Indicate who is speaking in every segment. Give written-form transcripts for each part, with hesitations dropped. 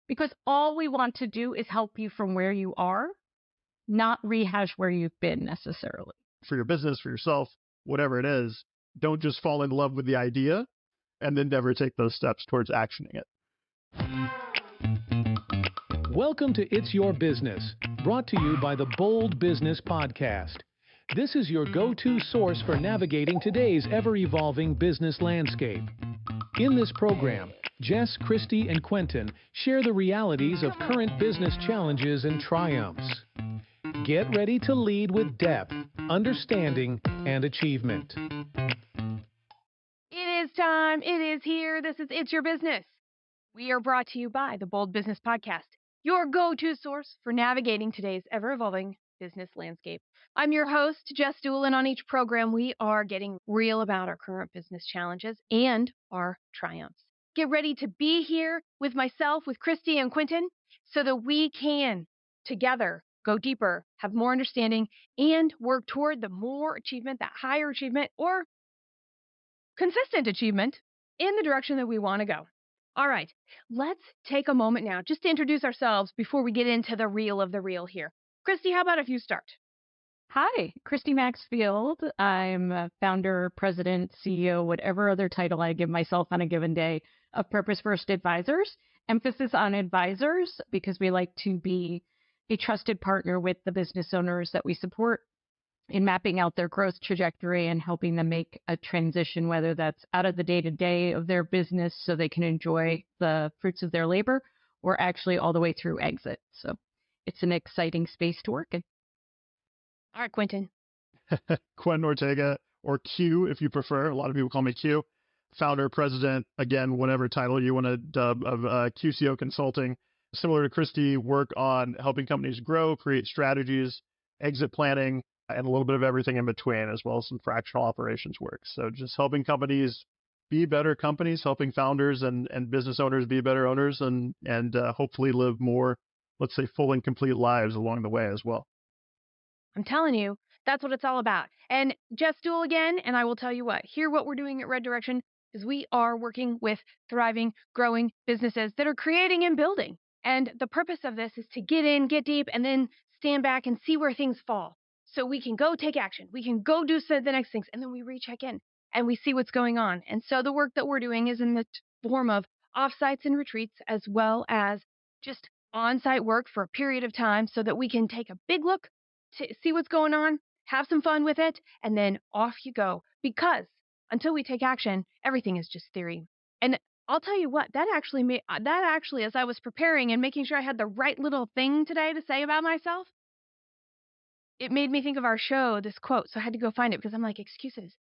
Speaker 1: because all we want to do is help you from where you are, not rehash where you've been necessarily.
Speaker 2: For your business, for yourself, whatever it is, don't just fall in love with the idea and then never take those steps towards actioning it.
Speaker 3: Welcome to It's Your Business, brought to you by the Bold Business Podcast. This is your go-to source for navigating today's ever-evolving business landscape. In this program, Jess, Christy, and Quentin share the realities of current business challenges and triumphs. Get ready to lead with depth, understanding, and achievement.
Speaker 4: It is time. It is here. This is It's Your Business. We are brought to you by the Bold Business Podcast, your go-to source for navigating today's ever-evolving business landscape. I'm your host, Jess Dewell, and on each program, we are getting real about our current business challenges and our triumphs. Get ready to be here with myself, with Christy and Quentin, so that we can together go deeper, have more understanding, and work toward the more achievement, that higher achievement, or consistent achievement in the direction that we want to go. All right, let's take a moment now just to introduce ourselves before we get into the real of the real here. Christy, how about if you start?
Speaker 1: Hi, Christy Maxfield. I'm a founder, president, CEO, whatever other title I give myself on a given day of Purpose First Advisors. Emphasis on advisors because we like to be a trusted partner with the business owners that we support in mapping out their growth trajectory and helping them make a transition, whether that's out of the day-to-day of their business so they can enjoy the fruits of their labor, or actually all the way through exit. So it's an exciting space to work in.
Speaker 4: All right, Quentin.
Speaker 2: Quentin Ortega, or Q if you prefer. A lot of people call me Q. Founder, president, again, whatever title you want to dub, of QCO Consulting. Similar to Christy, work on helping companies grow, create strategies, exit planning, and a little bit of everything in between, as well as some fractional operations work. So just helping companies be better companies, helping founders and business owners be better owners, and hopefully live more, let's say, full and complete lives along the way as well.
Speaker 4: I'm telling you, that's what it's all about. And Jess Dewell again, and I will tell you what, here what we're doing at Red Direction is we are working with thriving, growing businesses that are creating and building. And the purpose of this is to get in, get deep, and then stand back and see where things fall. So we can go take action. We can go do the next things, and then we recheck in and we see what's going on. And so the work that we're doing is in the form of offsites and retreats, as well as just on-site work for a period of time so that we can take a big look to see what's going on, have some fun with it, and then off you go. Because until we take action, everything is just theory. And I'll tell you what, that actually, as I was preparing and making sure I had the right little thing today to say about myself, it made me think of our show, this quote. So I had to go find it because I'm like, excuses,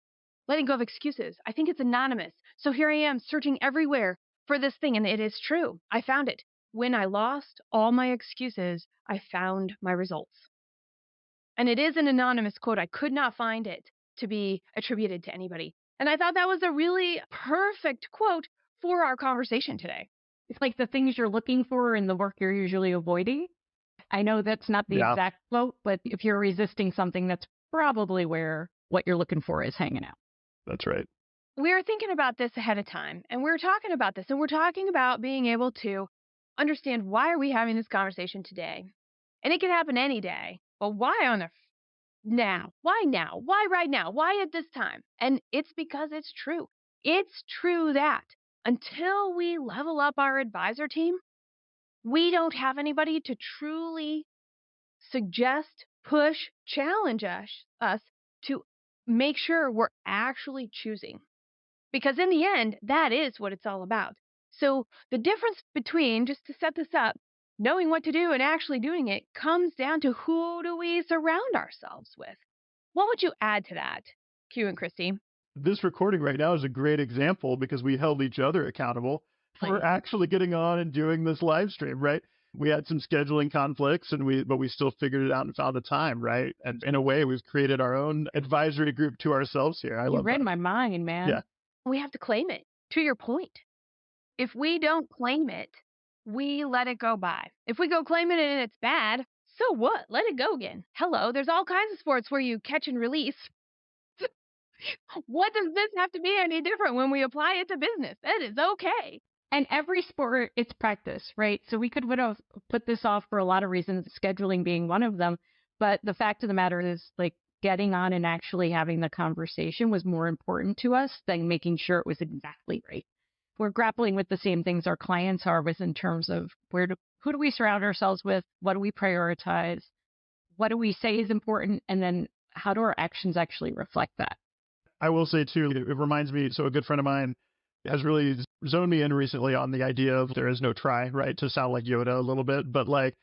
Speaker 4: letting go of excuses. I think it's anonymous. So here I am searching everywhere for this thing. And it is true. I found it. When I lost all my excuses, I found my results. And it is an anonymous quote. I could not find it to be attributed to anybody. And I thought that was a really perfect quote for our conversation today.
Speaker 1: It's like the things you're looking for in the work you're usually avoiding. I know that's not the exact quote, but if you're resisting something, that's probably where what you're looking for is hanging out.
Speaker 2: That's right.
Speaker 4: We were thinking about this ahead of time, and we're talking about this, and we're talking about being able to understand why are we having this conversation today? And it can happen any day, but why on earth now? Why now? Why right now? Why at this time? And it's because it's true. It's true that until we level up our advisor team, we don't have anybody to truly suggest, push, challenge us to make sure we're actually choosing. Because in the end, that is what it's all about. So the difference between, just to set this up, knowing what to do and actually doing it comes down to who do we surround ourselves with. What would you add to that, Q and Christy?
Speaker 2: This recording right now is a great example because we held each other accountable for actually getting on and doing this live stream, right? We had some scheduling conflicts, but we still figured it out and found the time, right? And in a way, we've created our own advisory group to ourselves here. I love that.
Speaker 1: You read my mind, man.
Speaker 2: Yeah.
Speaker 4: We have to claim it, to your point. If we don't claim it, we let it go by. If we go claim it and it's bad, so what? Let it go again. Hello, there's all kinds of sports where you catch and release. What does this have to be any different when we apply it to business? That is okay.
Speaker 1: And every sport, it's practice, right? So we could put this off for a lot of reasons, scheduling being one of them. But the fact of the matter is, like, getting on and actually having the conversation was more important to us than making sure it was exactly right. We're grappling with the same things our clients are with in terms of who do we surround ourselves with? What do we prioritize? What do we say is important? And then how do our actions actually reflect that?
Speaker 2: I will say too, it reminds me, so a good friend of mine has really zoned me in recently on the idea of there is no try, right? To sound like Yoda a little bit, but like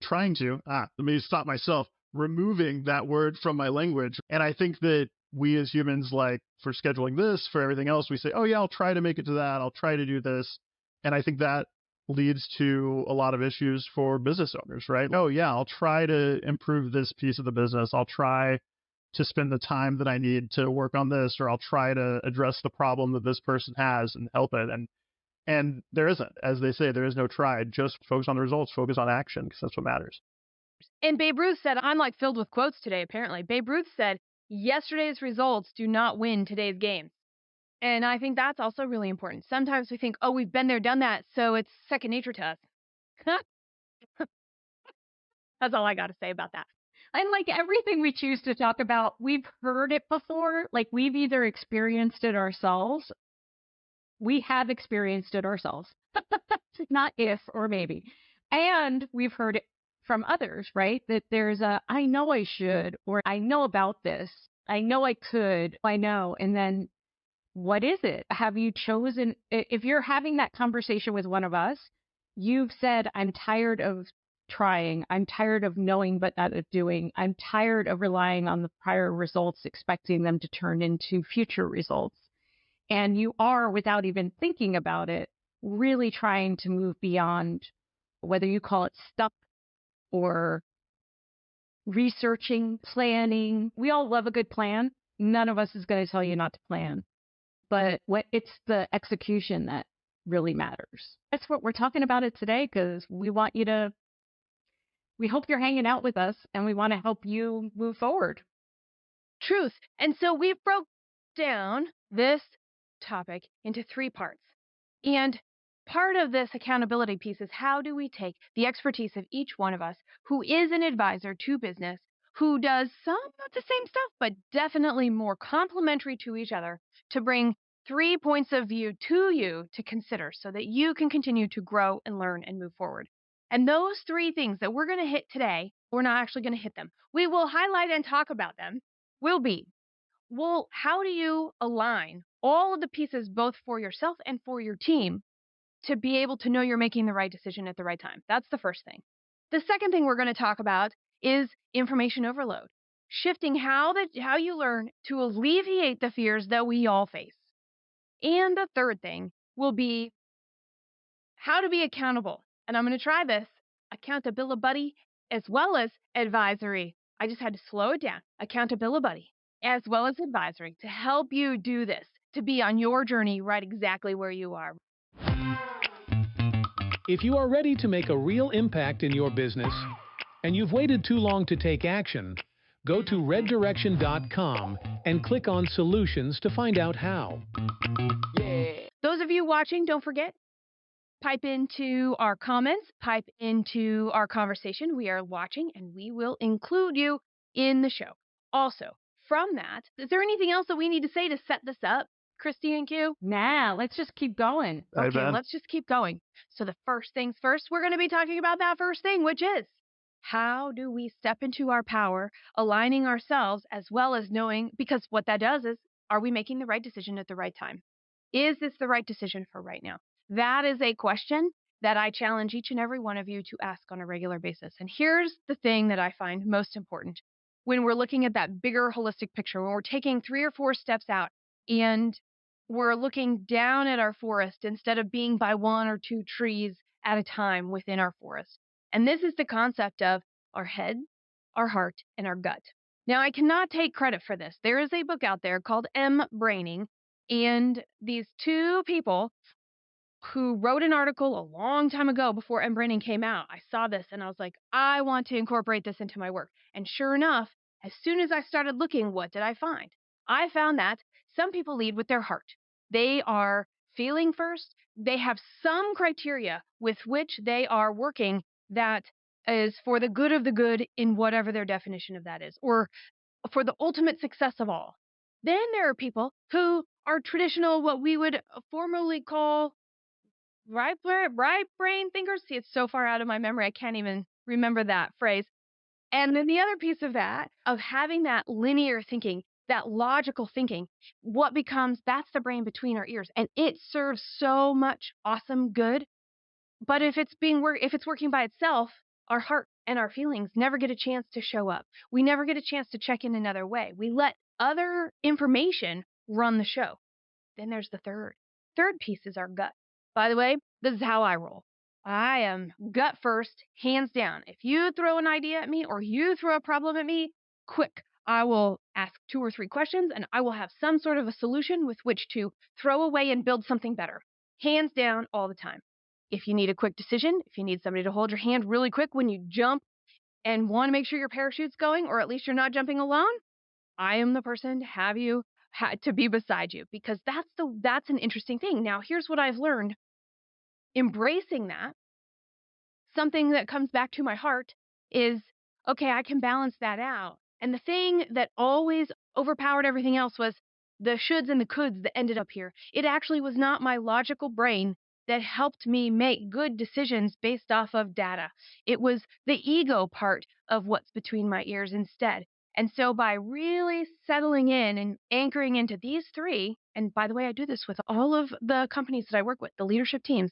Speaker 2: trying to, let me stop myself, removing that word from my language. And I think that we as humans, like for scheduling this, for everything else, we say, oh yeah, I'll try to make it to that. I'll try to do this. And I think that leads to a lot of issues for business owners, right? Oh yeah, I'll try to improve this piece of the business. I'll try to spend the time that I need to work on this, or I'll try to address the problem that this person has and help it. And there isn't, as they say, there is no try. Just focus on the results, focus on action, because that's what matters.
Speaker 4: And Babe Ruth said, I'm like filled with quotes today, apparently. Babe Ruth said, yesterday's results do not win today's games. And I think that's also really important. Sometimes we think, oh, we've been there, done that, so it's second nature to us. That's all I got to say about that.
Speaker 1: And like everything we choose to talk about, we've heard it before. Like we've either experienced it ourselves. We have experienced it ourselves. Not if or maybe. And we've heard it from others, right? That there's I know I should, or I know about this. I know I could. I know. And then what is it? Have you chosen? If you're having that conversation with one of us, you've said, I'm tired of trying. I'm tired of knowing but not of doing. I'm tired of relying on the prior results, expecting them to turn into future results. And you are, without even thinking about it, really trying to move beyond whether you call it stuck or researching, planning. We all love a good plan. None of us is going to tell you not to plan. But it's the execution that really matters. That's what we're talking about it today, because we hope you're hanging out with us and we want to help you move forward.
Speaker 4: Truth. And so we broke down this topic into 3 parts. And part of this accountability piece is how do we take the expertise of each one of us who is an advisor to business, who does some of the same stuff, but definitely more complementary to each other, to bring 3 points of view to you to consider so that you can continue to grow and learn and move forward. And those 3 things that we're going to hit today, we're not actually going to hit them. We will highlight and talk about them, will be, well, how do you align all of the pieces, both for yourself and for your team, to be able to know you're making the right decision at the right time? That's the first thing. The second thing we're going to talk about is information overload, shifting how you learn to alleviate the fears that we all face. And the third thing will be how to be accountable. And I'm going to try this accountability buddy as well as advisory. I just had to slow it down. Accountability buddy as well as advisory to help you do this, to be on your journey right exactly where you are.
Speaker 3: If you are ready to make a real impact in your business and you've waited too long to take action, go to reddirection.com and click on Solutions to find out how.
Speaker 4: Yeah. Those of you watching, don't forget, pipe into our comments, pipe into our conversation. We are watching and we will include you in the show. Also, from that, is there anything else that we need to say to set this up, Christy and Q?
Speaker 1: Nah, let's just keep going.
Speaker 4: Okay, let's just keep going. So the first things first, we're going to be talking about that first thing, which is how do we step into our power, aligning ourselves as well as knowing, because what that does is, are we making the right decision at the right time? Is this the right decision for right now? That is a question that I challenge each and every one of you to ask on a regular basis. And here's the thing that I find most important when we're looking at that bigger holistic picture, when we're taking 3 or 4 steps out and we're looking down at our forest instead of being by 1 or 2 trees at a time within our forest. And this is the concept of our head, our heart, and our gut. Now, I cannot take credit for this. There is a book out there called Braining, and these 2 people who wrote an article a long time ago before Braining came out. I saw this and I was like, I want to incorporate this into my work. And sure enough, as soon as I started looking, what did I find? I found that some people lead with their heart. They are feeling first, they have some criteria with which they are working that is for the good of the good in whatever their definition of that is, or for the ultimate success of all. Then there are people who are traditional, what we would formerly call right brain thinkers. See, it's so far out of my memory, I can't even remember that phrase. And then the other piece of that, of having that linear thinking, that logical thinking, that's the brain between our ears. And it serves so much awesome good. But if it's working by itself, our heart and our feelings never get a chance to show up. We never get a chance to check in another way. We let other information run the show. Then there's the third. Third piece is our gut. By the way, this is how I roll. I am gut first, hands down. If you throw an idea at me or you throw a problem at me, quick, I will ask 2 or 3 questions and I will have some sort of a solution with which to throw away and build something better. Hands down, all the time. If you need a quick decision, if you need somebody to hold your hand really quick when you jump and want to make sure your parachute's going, or at least you're not jumping alone, I am the person to have you to be beside you, because that's an interesting thing. Now, here's what I've learned. Embracing that, something that comes back to my heart is, okay, I can balance that out. And the thing that always overpowered everything else was the shoulds and the coulds that ended up here. It actually was not my logical brain that helped me make good decisions based off of data. It was the ego part of what's between my ears instead. And so by really settling in and anchoring into these 3, and by the way, I do this with all of the companies that I work with, the leadership teams,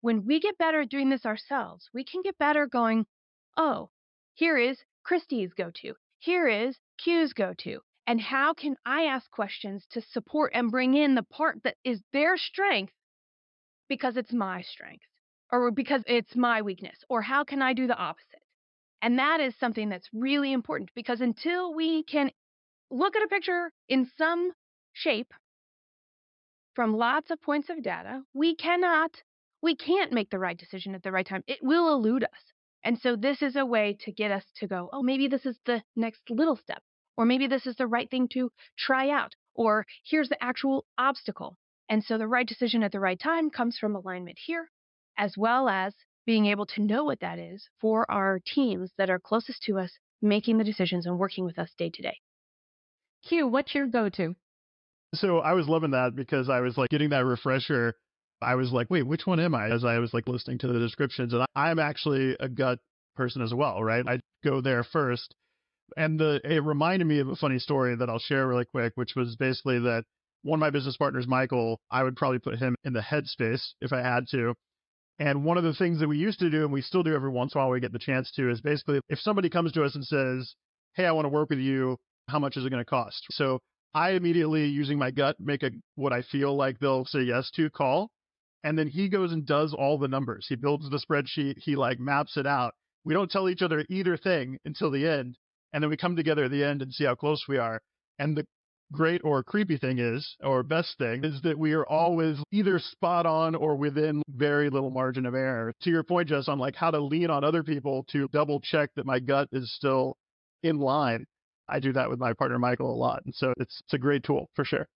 Speaker 4: when we get better at doing this ourselves, we can get better going, oh, here is Christy's go-to. Here is Q's go-to. And how can I ask questions to support and bring in the part that is their strength because it's my strength, or because it's my weakness, or how can I do the opposite? And that is something that's really important, because until we can look at a picture in some shape from lots of points of data, we can't make the right decision at the right time. It will elude us. And so this is a way to get us to go, oh, maybe this is the next little step, or maybe this is the right thing to try out, or here's the actual obstacle. And so the right decision at the right time comes from alignment here, as well as being able to know what that is for our teams that are closest to us, making the decisions and working with us day to day.
Speaker 1: Q, what's your go-to?
Speaker 2: So I was loving that, because I was like getting that refresher. I was like, wait, which one am I? As I was like listening to the descriptions, and I'm actually a gut person as well, right? I go there first. And it reminded me of a funny story that I'll share really quick, which was basically that one of my business partners, Michael, I would probably put him in the headspace if I had to. And one of the things that we used to do, and we still do every once in a while we get the chance to, is basically if somebody comes to us and says, hey, I want to work with you, how much is it going to cost? So I immediately, using my gut, make what I feel like they'll say yes to call. And then he goes and does all the numbers. He builds the spreadsheet. He like maps it out. We don't tell each other either thing until the end. And then we come together at the end and see how close we are. And the great or creepy thing is, or best thing, is that we are always either spot on or within very little margin of error. To your point, Jess, on like how to lean on other people to double check that my gut is still in line. I do that with my partner, Michael, a lot. And so it's a great tool for sure.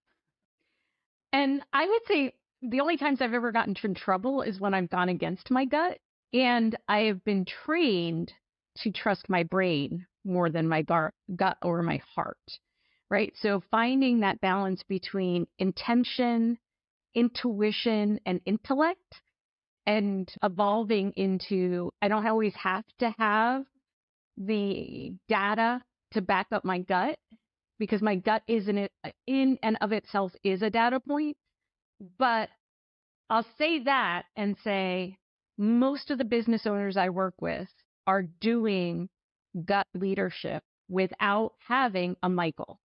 Speaker 1: And I would say the only times I've ever gotten in trouble is when I've gone against my gut. And I have been trained to trust my brain more than my gut or my heart, right? So finding that balance between intention, intuition, and intellect, and evolving into, I don't always have to have the data to back up my gut, because my gut in and of itself is a data point. But I'll say that and say most of the business owners I work with are doing gut leadership without having a Michael.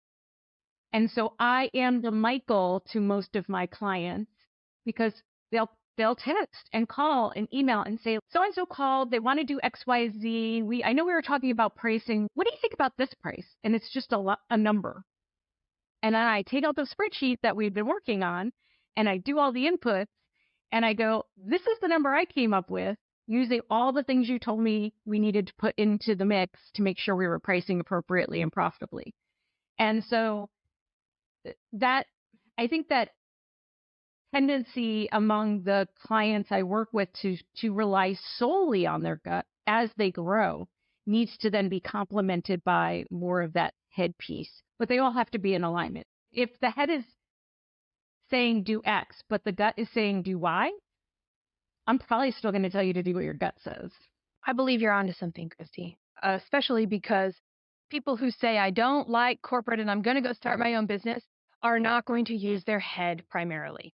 Speaker 1: And so I am the Michael to most of my clients, because they'll text and call and email and say, so-and-so called, they want to do XYZ. I know we were talking about pricing. What do you think about this price? And it's just a number. And then I take out the spreadsheet that we've been working on and I do all the inputs and I go, this is the number I came up with using all the things you told me we needed to put into the mix to make sure we were pricing appropriately and profitably. And so I think that tendency among the clients I work with to rely solely on their gut as they grow needs to then be complemented by more of that head piece. But they all have to be in alignment. If the head is saying do X, but the gut is saying do Y, I'm probably still going to tell you to do what your gut says.
Speaker 4: I believe you're onto something, Christy, especially because people who say, I don't like corporate and I'm going to go start my own business are not going to use their head primarily.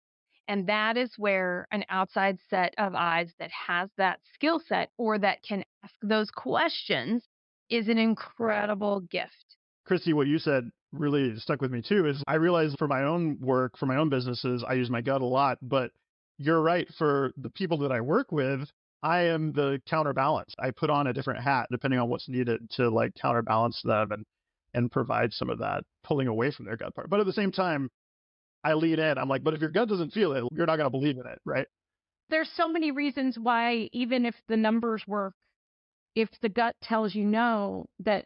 Speaker 4: And that is where an outside set of eyes that has that skill set or that can ask those questions is an incredible gift.
Speaker 2: Christy, what you said really stuck with me too, is I realized for my own work, for my own businesses, I use my gut a lot, but you're right. For the people that I work with, I am the counterbalance. I put on a different hat depending on what's needed to like counterbalance them and provide some of that pulling away from their gut part. But at the same time, I lean in. I'm like, but if your gut doesn't feel it, you're not going to believe in it, right?
Speaker 1: There's so many reasons why, even if the numbers work, if the gut tells you no, that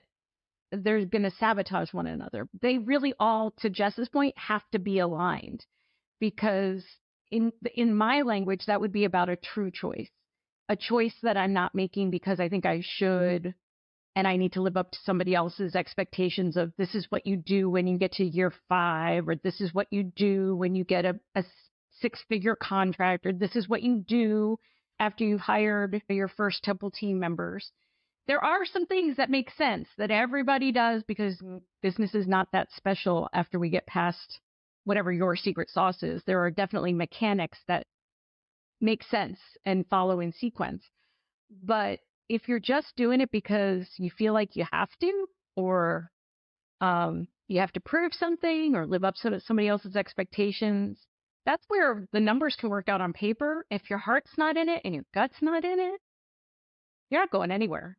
Speaker 1: they're going to sabotage one another. They really all, to Jess's point, have to be aligned, because in my language, that would be about a true choice, a choice that I'm not making because I think I should, and I need to live up to somebody else's expectations of this is what you do when you get to year 5, or this is what you do when you get a 6-figure contract, or this is what you do after you've hired your first Temple team members. There are some things that make sense that everybody does because business is not that special after we get past whatever your secret sauce is. There are definitely mechanics that make sense and follow in sequence. But if you're just doing it because you feel like you have to, or you have to prove something or live up to somebody else's expectations, that's where the numbers can work out on paper. If your heart's not in it and your gut's not in it, you're not going anywhere.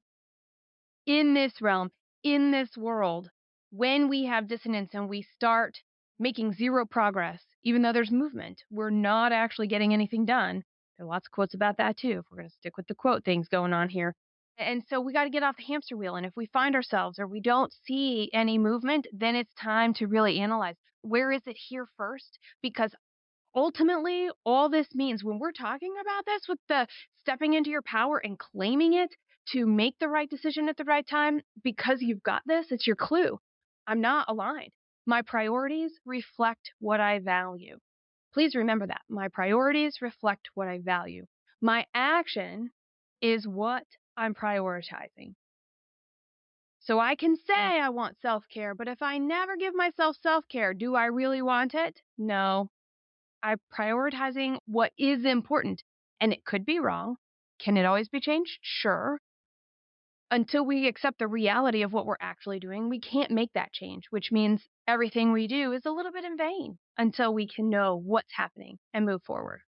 Speaker 4: In this realm, in this world, when we have dissonance and we start making zero progress, even though there's movement, we're not actually getting anything done. There are lots of quotes about that too, if we're going to stick with the quote things going on here. And so we got to get off the hamster wheel. And if we find ourselves or we don't see any movement, then it's time to really analyze, where is it here first? Because ultimately, all this means when we're talking about this with the stepping into your power and claiming it to make the right decision at the right time, because you've got this, it's your clue. I'm not aligned. My priorities reflect what I value. Please remember that. My priorities reflect what I value. My action is what I'm prioritizing. So I can say I want self-care, but if I never give myself self-care, do I really want it? No. I'm prioritizing what is important, and it could be wrong. Can it always be changed? Sure. Until we accept the reality of what we're actually doing, we can't make that change, which means everything we do is a little bit in vain until we can know what's happening and move forward.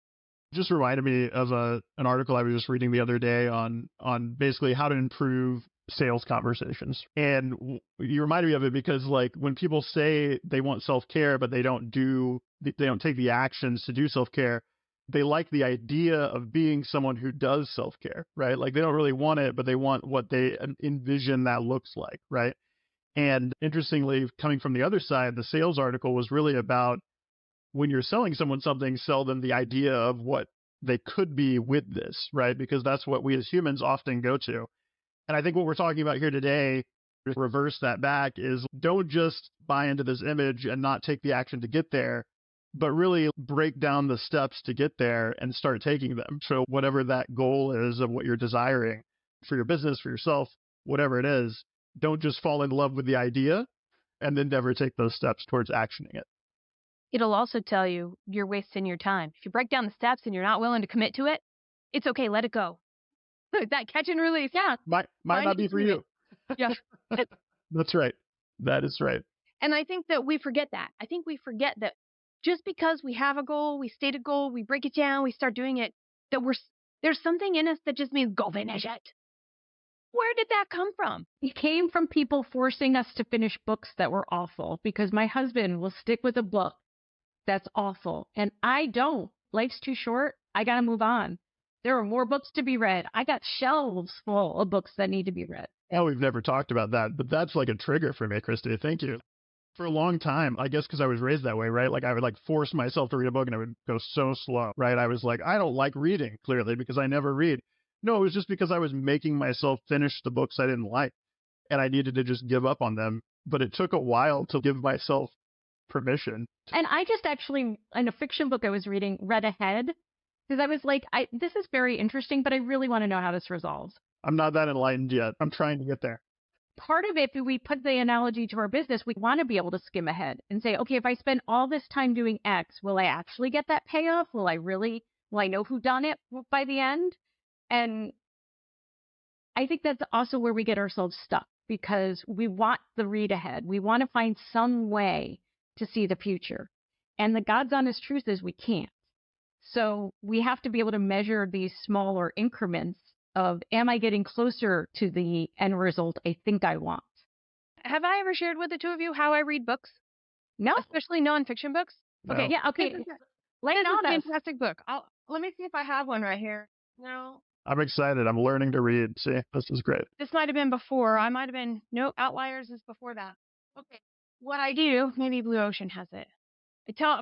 Speaker 2: Just reminded me of an article I was just reading the other day on basically how to improve sales conversations. And you reminded me of it because like when people say they want self-care, but they don't take the actions to do self-care, they like the idea of being someone who does self-care, right? Like they don't really want it, but they want what they envision that looks like, right? And interestingly, coming from the other side, the sales article was really about when you're selling someone something, sell them the idea of what they could be with this, right? Because that's what we as humans often go to. And I think what we're talking about here today, to reverse that back, is don't just buy into this image and not take the action to get there, but really break down the steps to get there and start taking them. So whatever that goal is of what you're desiring for your business, for yourself, whatever it is, don't just fall in love with the idea and then never take those steps towards actioning it.
Speaker 4: It'll also tell you you're wasting your time. If you break down the steps and you're not willing to commit to it, it's okay. Let it go. That catch and release. Yeah.
Speaker 2: Might not be for you.
Speaker 4: Yeah.
Speaker 2: That's right. That is right.
Speaker 4: And I think that we forget that. I think we forget that just because we have a goal, we state a goal, we break it down, we start doing it, that there's something in us that just means go finish it. Where did that come from?
Speaker 1: It came from people forcing us to finish books that were awful, because my husband will stick with a book that's awful. And I don't. Life's too short. I got to move on. There are more books to be read. I got shelves full of books that need to be read.
Speaker 2: Oh, we've never talked about that, but that's like a trigger for me, Christy. Thank you. For a long time, I guess because I was raised that way, right? Like I would like force myself to read a book and I would go so slow, right? I was like, I don't like reading, clearly, because I never read. No, it was just because I was making myself finish the books I didn't like and I needed to just give up on them. But it took a while to give myself permission.
Speaker 1: And I just actually, in a fiction book I was reading, read ahead because I was like, this is very interesting, but I really want to know how this resolves.
Speaker 2: I'm not that enlightened yet. I'm trying to get there.
Speaker 1: Part of it, if we put the analogy to our business, we want to be able to skim ahead and say, okay, if I spend all this time doing X, will I actually get that payoff? Will I know who done it by the end? And I think that's also where we get ourselves stuck because we want the read ahead. We want to find some way to see the future. And the God's honest truth is we can't. So we have to be able to measure these smaller increments of, am I getting closer to the end result I think I want?
Speaker 4: Have I ever shared with the two of you how I read books?
Speaker 1: No.
Speaker 4: Especially nonfiction books?
Speaker 2: No.
Speaker 4: Okay.
Speaker 1: Yeah, okay.
Speaker 4: Lay it on us. Fantastic book. Let me see if I have one right here. No.
Speaker 2: I'm excited. I'm learning to read. See, this is great.
Speaker 4: This might have been before. I might have been, no, Outliers is before that. Okay. What I do, maybe Blue Ocean has it.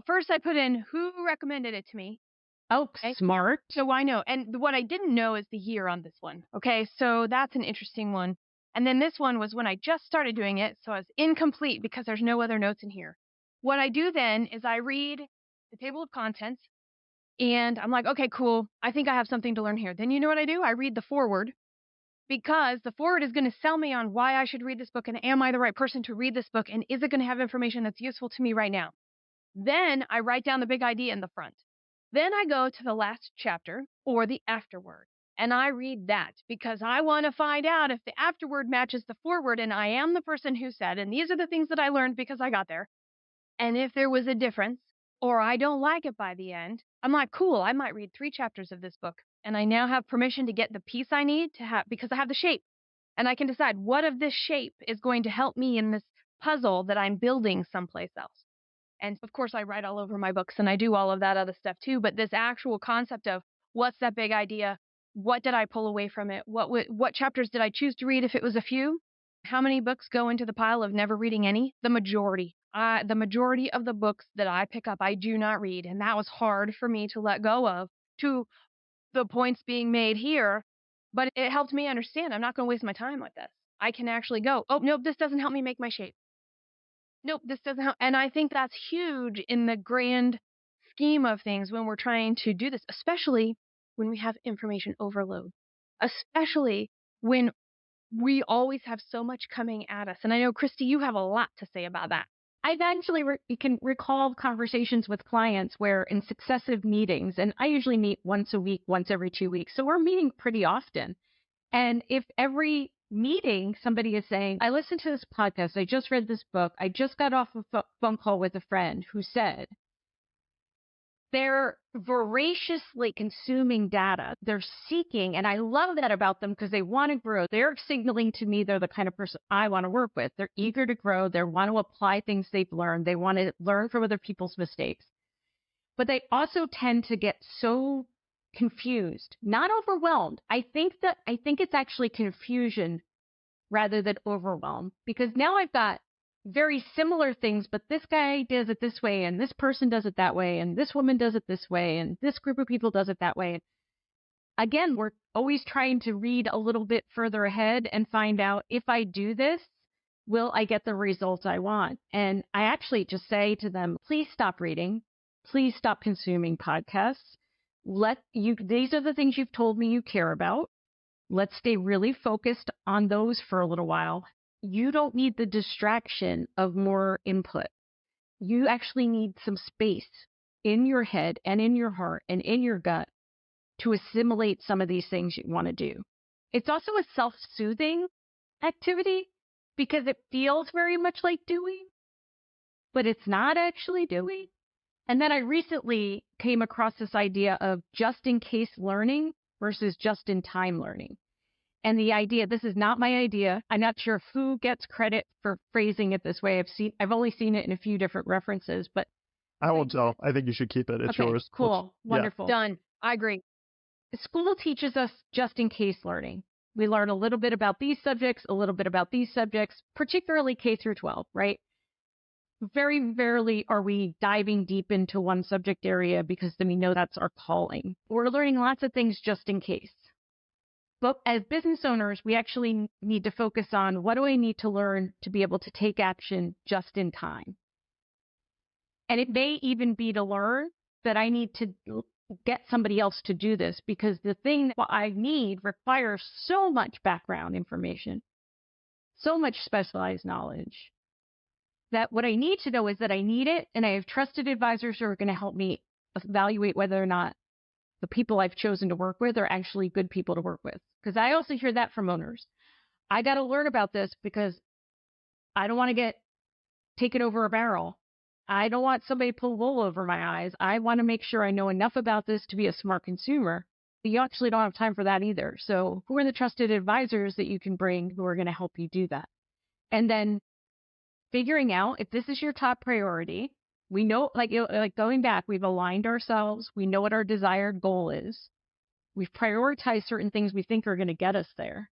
Speaker 4: First I put in who recommended it to me.
Speaker 1: Oh, okay. Smart.
Speaker 4: So I know. And what I didn't know is the year on this one. Okay. So that's an interesting one. And then this one was when I just started doing it. So I was incomplete because there's no other notes in here. What I do then is I read the table of contents and I'm like, okay, cool. I think I have something to learn here. Then you know what I do? I read the foreword because the foreword is going to sell me on why I should read this book and am I the right person to read this book and is it going to have information that's useful to me right now? Then I write down the big idea in the front. Then I go to the last chapter or the afterword and I read that because I want to find out if the afterword matches the foreword and I am the person who said, and these are the things that I learned because I got there. And if there was a difference or I don't like it by the end, I'm like, cool, I might read 3 chapters of this book. And I now have permission to get the piece I need to have because I have the shape. And I can decide what of this shape is going to help me in this puzzle that I'm building someplace else. And of course, I write all over my books and I do all of that other stuff too. But this actual concept of what's that big idea? What did I pull away from it? What chapters did I choose to read if it was a few? How many books go into the pile of never reading any? The majority. The majority of the books that I pick up, I do not read. And that was hard for me to let go of to the points being made here. But it helped me understand I'm not going to waste my time like this. I can actually go, oh, nope, this doesn't help me make my shape. Nope, this doesn't help. And I think that's huge in the grand scheme of things when we're trying to do this, especially when we have information overload, especially when we always have so much coming at us. And I know, Christy, you have a lot to say about that.
Speaker 1: I've actually can recall conversations with clients where in successive meetings, and I usually meet once a week, once every 2 weeks. So we're meeting pretty often. And if every meeting somebody is saying, I listened to this podcast, I just read this book, I just got off a phone call with a friend who said, they're voraciously consuming data. They're seeking, and I love that about them because they want to grow. They're signaling to me they're the kind of person I want to work with. They're eager to grow. They want to apply things they've learned. They want to learn from other people's mistakes. But they also tend to get so confused, not overwhelmed. I think it's actually confusion rather than overwhelm, because now I've got very similar things, but this guy does it this way, and this person does it that way, and this woman does it this way, and this group of people does it that way. Again, we're always trying to read a little bit further ahead and find out, if I do this, will I get the results I want? And I actually just say to them, please stop reading. Please stop consuming podcasts. These are the things you've told me you care about. Let's stay really focused on those for a little while. You don't need the distraction of more input. You actually need some space in your head and in your heart and in your gut to assimilate some of these things you want to do. It's also a self-soothing activity because it feels very much like doing, but it's not actually doing. And then I recently came across this idea of just-in-case learning versus just-in-time learning. And the idea, this is not my idea. I'm not sure who gets credit for phrasing it this way. I've only seen it in a few different references, but
Speaker 2: I won't tell. I think you should keep it. It's
Speaker 1: okay,
Speaker 2: yours.
Speaker 1: Cool. Wonderful.
Speaker 4: Done. I agree.
Speaker 1: School teaches us just-in-case learning. We learn a little bit about these subjects, a little bit about these subjects, particularly K through 12, right? Very rarely are we diving deep into one subject area because then we know that's our calling. We're learning lots of things just in case. But as business owners, we actually need to focus on what do I need to learn to be able to take action just in time. And it may even be to learn that I need to get somebody else to do this because the thing that I need requires so much background information, so much specialized knowledge, that what I need to know is that I need it, and I have trusted advisors who are going to help me evaluate whether or not the people I've chosen to work with are actually good people to work with. Because I also hear that from owners. I got to learn about this because I don't want to get taken over a barrel. I don't want somebody to pull wool over my eyes. I want to make sure I know enough about this to be a smart consumer. You actually don't have time for that either. So who are the trusted advisors that you can bring who are going to help you do that? And then figuring out if this is your top priority. We know, like going back, we've aligned ourselves. We know what our desired goal is. We've prioritized certain things we think are going to get us there.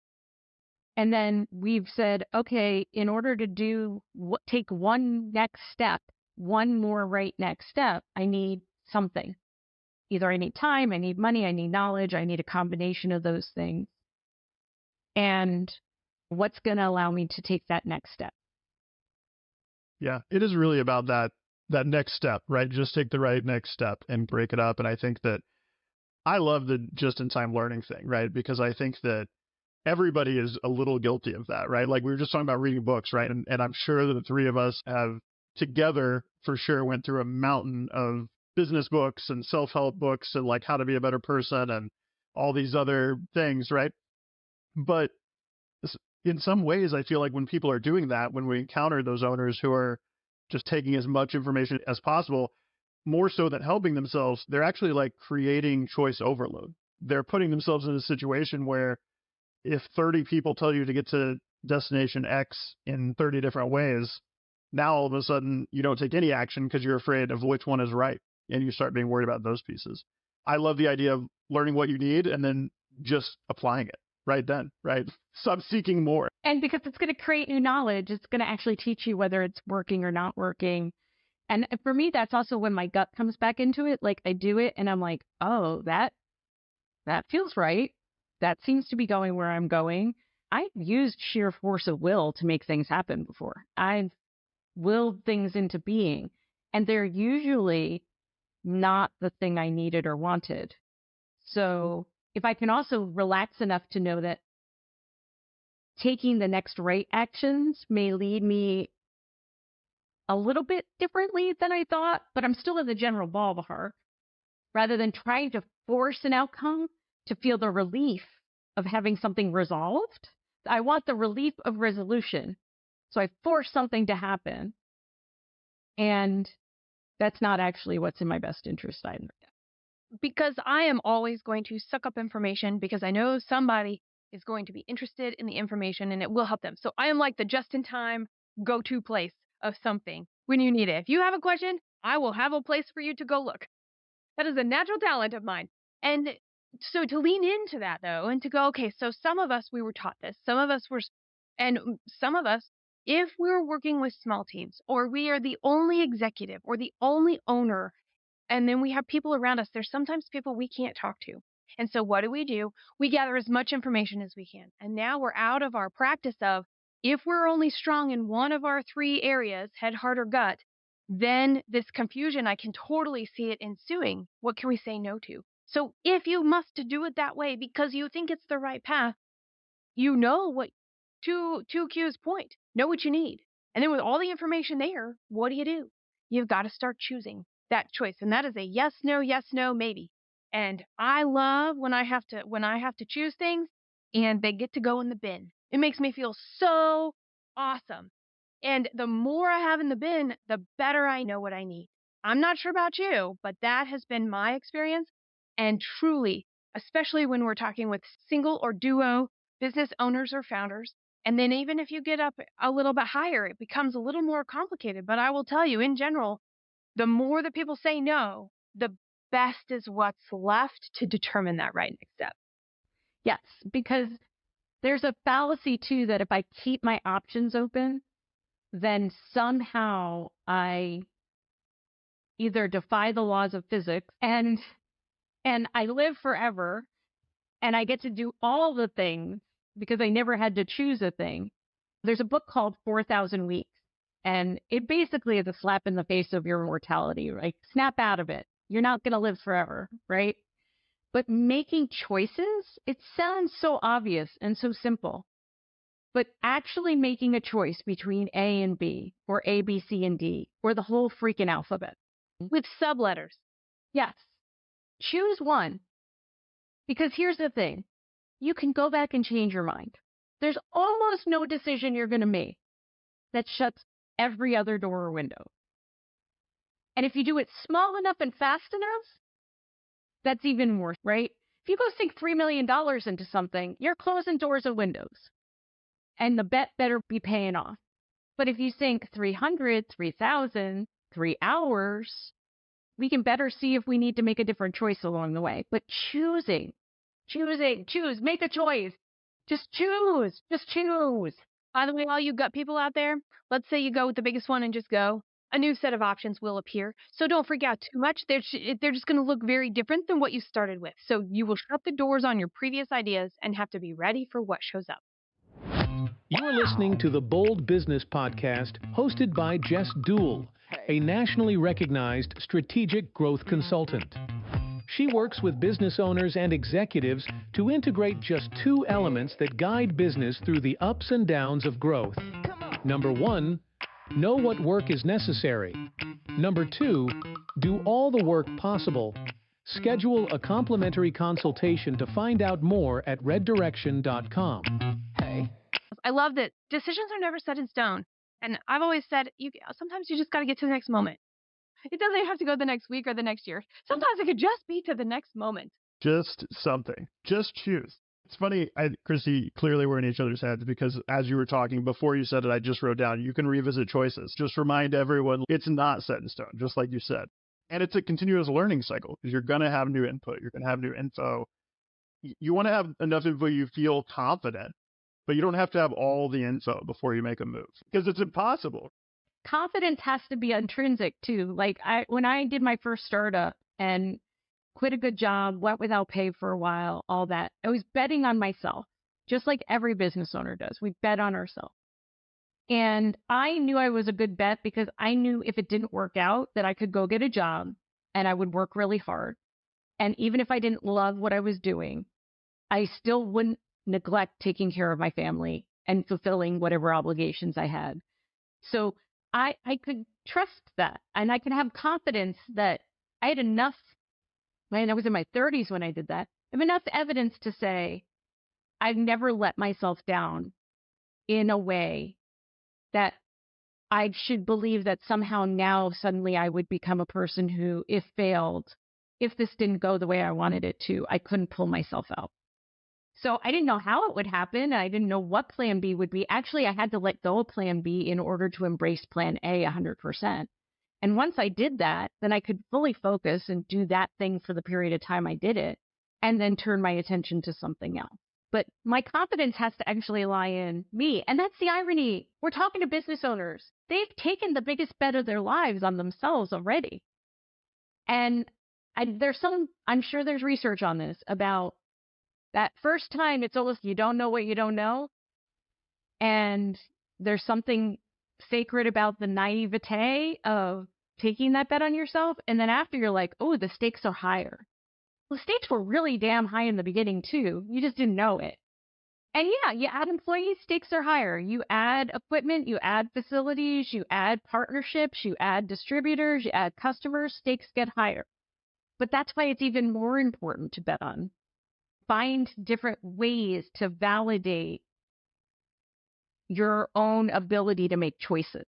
Speaker 1: And then we've said, okay, in order to take one next step, one more right next step, I need something. Either I need time, I need money, I need knowledge, I need a combination of those things. And what's going to allow me to take that next step?
Speaker 2: Yeah, it is really about that next step, right? Just take the right next step and break it up. And I think that I love the just-in-time learning thing, right? Because I think that everybody is a little guilty of that, right? Like we were just talking about reading books, right? And I'm sure that the three of us have together for sure went through a mountain of business books and self-help books and like how to be a better person and all these other things, right? But in some ways, I feel like when people are doing that, when we encounter those owners who are just taking as much information as possible, more so than helping themselves, they're actually like creating choice overload. They're putting themselves in a situation where if 30 people tell you to get to destination X in 30 different ways, now all of a sudden you don't take any action because you're afraid of which one is right. And you start being worried about those pieces. I love the idea of learning what you need and then just applying it right then, right? Stop seeking more.
Speaker 1: And because it's going to create new knowledge, it's going to actually teach you whether it's working or not working. And for me, that's also when my gut comes back into it. Like I do it and I'm like, oh, that feels right. That seems to be going where I'm going. I've used sheer force of will to make things happen before. I've willed things into being, and they're usually not the thing I needed or wanted. So if I can also relax enough to know that taking the next right actions may lead me a little bit differently than I thought, but I'm still in the general ballpark, rather than trying to force an outcome to feel the relief of having something resolved. I want the relief of resolution. So I force something to happen. And that's not actually what's in my best interest either.
Speaker 4: Because I am always going to suck up information because I know somebody is going to be interested in the information and it will help them. So I am like the just-in-time go-to place of something when you need it. If you have a question, I will have a place for you to go look. That is a natural talent of mine. And so to lean into that, though, and to go, okay, so some of us, we were taught this. Some of us were, and some of us, if we're working with small teams or we are the only executive or the only owner, and then we have people around us, there's sometimes people we can't talk to. And so what do? We gather as much information as we can. And now we're out of our practice of if we're only strong in one of our three areas, head, heart, or gut, then this confusion, I can totally see it ensuing. What can we say no to? So if you must do it that way because you think it's the right path, you know what, to Q's point, know what you need. And then with all the information there, what do? You've got to start choosing that choice. And that is a yes, no, maybe. And I love when I have to choose things and they get to go in the bin. It makes me feel so awesome. And the more I have in the bin, the better I know what I need. I'm not sure about you, but that has been my experience. And truly, especially when we're talking with single or duo business owners or founders, and then even if you get up a little bit higher, it becomes a little more complicated. But I will tell you, in general, the more that people say no, the best is what's left to determine that right next step.
Speaker 1: Yes, because there's a fallacy too that if I keep my options open, then somehow I either defy the laws of physics and I live forever and I get to do all the things because I never had to choose a thing. There's a book called 4,000 Weeks, and it basically is a slap in the face of your mortality, right? Snap out of it. You're not going to live forever, right? But making choices, it sounds so obvious and so simple. But actually making a choice between A and B, or A, B, C, and D, or the whole freaking alphabet.
Speaker 4: With subletters.
Speaker 1: Yes. Choose one. Because here's the thing. You can go back and change your mind. There's almost no decision you're going to make that shuts every other door or window. And if you do it small enough and fast enough, that's even worse, right? If you go sink $3 million into something, you're closing doors and windows. And the bet better be paying off. But if you sink 300, 3,000, 3 hours, we can better see if we need to make a different choice along the way. But choose, make a choice. Just choose.
Speaker 4: By the way, all you gut people out there, let's say you go with the biggest one and just go. A new set of options will appear. So don't freak out too much. They're just going to look very different than what you started with. So you will shut the doors on your previous ideas and have to be ready for what shows up.
Speaker 3: You're listening to the Bold Business Podcast, hosted by Jess Dewell, a nationally recognized strategic growth consultant. She works with business owners and executives to integrate just 2 elements that guide business through the ups and downs of growth. Number 1, know what work is necessary. Number 2, do all the work possible. Schedule a complimentary consultation to find out more at reddirection.com.
Speaker 4: I love that decisions are never set in stone. And I've always said, sometimes you just got to get to the next moment. It doesn't have to go the next week or the next year. Sometimes it could just be to the next moment.
Speaker 2: Just something. Just choose. It's funny, Christy, clearly we're in each other's heads because as you were talking, before you said it, I just wrote down, you can revisit choices. Just remind everyone it's not set in stone, just like you said. And it's a continuous learning cycle because you're going to have new input. You're going to have new info. You want to have enough info you feel confident, but you don't have to have all the info before you make a move because it's impossible.
Speaker 1: Confidence has to be intrinsic too. Like when I did my first startup and quit a good job, went without pay for a while, all that, I was betting on myself, just like every business owner does. We bet on ourselves. And I knew I was a good bet because I knew if it didn't work out that I could go get a job and I would work really hard. And even if I didn't love what I was doing, I still wouldn't neglect taking care of my family and fulfilling whatever obligations I had. So I could trust that, and I could have confidence that I had enough, and I was in my 30s when I did that, I have enough evidence to say I've never let myself down in a way that I should believe that somehow now suddenly I would become a person who, if this didn't go the way I wanted it to, I couldn't pull myself out. So I didn't know how it would happen. I didn't know what plan B would be. Actually, I had to let go of plan B in order to embrace plan A 100%. And once I did that, then I could fully focus and do that thing for the period of time I did it, and then turn my attention to something else. But my confidence has to actually lie in me. And that's the irony. We're talking to business owners. They've taken the biggest bet of their lives on themselves already. And I'm sure there's research on this about that first time, it's almost you don't know what you don't know. And there's something sacred about the naivete of taking that bet on yourself. And then after you're like, oh, the stakes are higher. Well, the stakes were really damn high in the beginning, too. You just didn't know it. And yeah, you add employees, stakes are higher. You add equipment, you add facilities, you add partnerships, you add distributors, you add customers, stakes get higher. But that's why it's even more important to bet on. Find different ways to validate your own ability to make choices.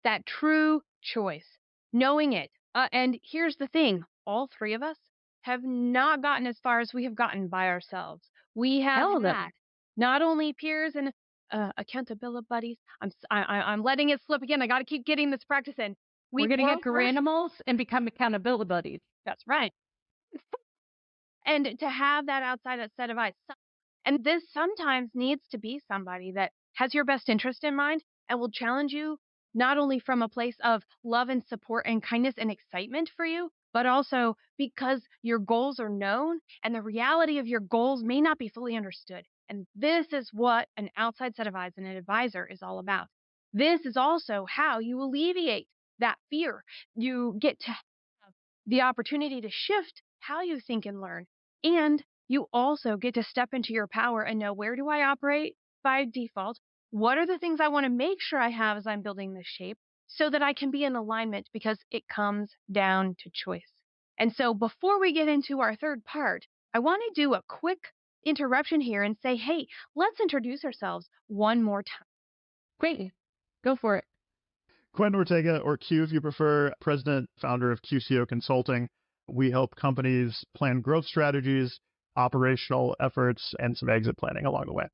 Speaker 4: That true choice, knowing it. And here's the thing, all 3 of us have not gotten as far as we have gotten by ourselves. We have had not only peers and accountability buddies. I'm letting it slip again. I got to keep getting this practice in.
Speaker 1: We're going to get animals and become accountability buddies.
Speaker 4: That's right. And to have that outside that set of eyes. And this sometimes needs to be somebody that has your best interest in mind and will challenge you not only from a place of love and support and kindness and excitement for you, but also because your goals are known and the reality of your goals may not be fully understood. And this is what an outside set of eyes and an advisor is all about. This is also how you alleviate that fear. You get to have the opportunity to shift how you think and learn. And you also get to step into your power and know, where do I operate by default? What are the things I want to make sure I have as I'm building this shape so that I can be in alignment, because it comes down to choice. And so before we get into our third part, I want to do a quick interruption here and say, hey, let's introduce ourselves one more time.
Speaker 1: Great. Go for it.
Speaker 2: Quentin Ortega, or Q if you prefer, president, founder of QCO Consulting. We help companies plan growth strategies, operational efforts, and some exit planning along the way.